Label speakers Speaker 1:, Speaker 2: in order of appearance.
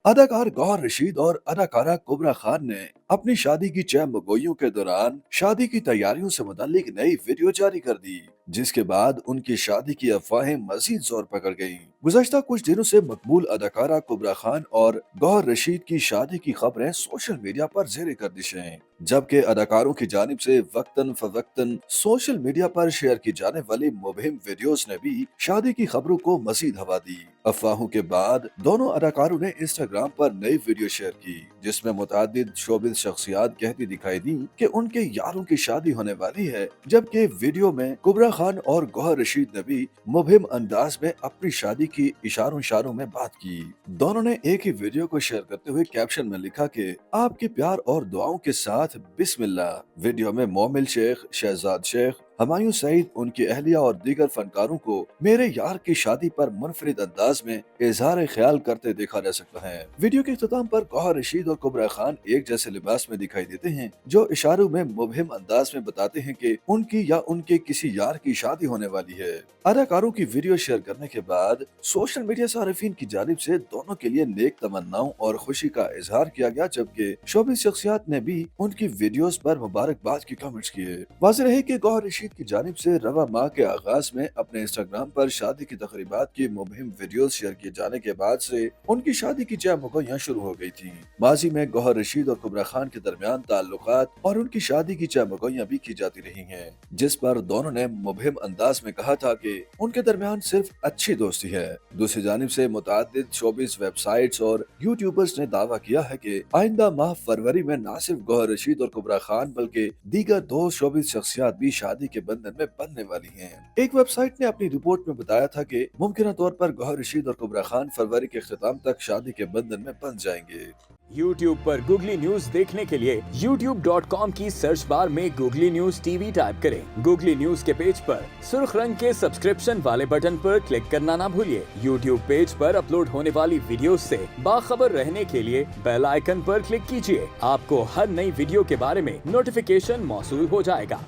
Speaker 1: अदाकार गौहर रशीद और अदाकारा कुबरा खान ने अपनी शादी की चहमगोइयों के दौरान शादी की तैयारियों से मुतालिक नई वीडियो जारी कर दी, जिसके बाद उनकी शादी की अफवाहें मजीद जोर पकड़ गईं। गुज़श्ता कुछ दिनों से मकबूल अदाकारा कुबरा खान और गौहर रशीद की शादी की खबरें सोशल मीडिया पर जेर गर्दिश हैं, जबकि अदाकारों की जानिब से वक्तन फवक्तन सोशल मीडिया पर शेयर की जाने वाली मुबहिम वीडियोस ने भी शादी की खबरों को मजीद हवा दी। अफवाहों के बाद दोनों अदाकारों ने इंस्टाग्राम पर नई वीडियो शेयर की, जिसमें मुतादिद शोबिज़ शख्सियात कहती दिखाई दी कि उनके यारों की शादी होने वाली है, जबकि वीडियो में कुबरा खान और गौहर रशीद ने भी मुबहिम अंदाज में अपनी शादी की इशारों इशारों में बात की। दोनों ने एक ही वीडियो को शेयर करते हुए कैप्शन में लिखा कि आपके प्यार और दुआओं के साथ बिस्मिल्लाह। वीडियो में मोमिल शेख, शहजाद शेख, हुमायूं सईद, उनकी अहलिया और दीगर फनकारों को मेरे यार की शादी पर मुनफरिद अंदाज में इजहार ख्याल करते देखा जा सकता है। वीडियो के इख्तिताम पर गौहर रशीद और कुबरा खान एक जैसे लिबास में दिखाई देते हैं, जो इशारों में मुबहिम अंदाज में बताते हैं कि उनकी या उनके किसी यार की शादी होने वाली है। अदाकारों की वीडियो शेयर करने के बाद सोशल मीडिया सारिफीन की जानिब से दोनों के लिए नेक तमन्नाओं और खुशी का इजहार किया गया, जबकि शोबिज़ शख्सियात ने भी उनकी वीडियोस पर मुबारकबाद के कमेंट्स किए। वाज़ेह रहे कि गौहर रशीद की जानिब से रवा माह के आगाज में अपने इंस्टाग्राम पर शादी की तकरीबात की मुबहिम वीडियोस शेयर किए जाने के बाद से उनकी शादी की चहमगोइयां शुरू हो गई थी। माजी में गौहर रशीद और कुबरा खान के दरमियान ताल्लुकात और उनकी शादी की चहमगोइयां भी की जाती रही हैं, जिस पर दोनों ने मुबहिम अंदाज में कहा था कि उनके दरमियान सिर्फ अच्छी दोस्ती है। दूसरी जानिब से मुतादिद शोबिज़ वेबसाइट्स और यूट्यूबर्स ने दावा किया है कि आइंदा माह फरवरी में न सिर्फ गौहर रशीद और कुबरा खान बल्कि दीगर दो शोबिज़ शख्सियात भी शादी के बंधन में बंधने वाली हैं। एक वेबसाइट ने अपनी रिपोर्ट में बताया था कि मुमकिन तौर पर गौहर रशीद और कुबरा खान फरवरी के इख्तिताम तक शादी के बंधन में बंध जाएंगे।
Speaker 2: YouTube पर गूगली न्यूज देखने के लिए youtube.com की सर्च बार में गूगली न्यूज टीवी टाइप करें। गूगली न्यूज के पेज पर सुर्ख रंग के सब्सक्रिप्शन वाले बटन पर क्लिक करना ना भूलिए। YouTube पेज पर अपलोड होने वाली वीडियोस से बाखबर रहने के लिए बेल आइकन पर क्लिक कीजिए। आपको हर नई वीडियो के बारे में नोटिफिकेशन मौसूल हो जाएगा।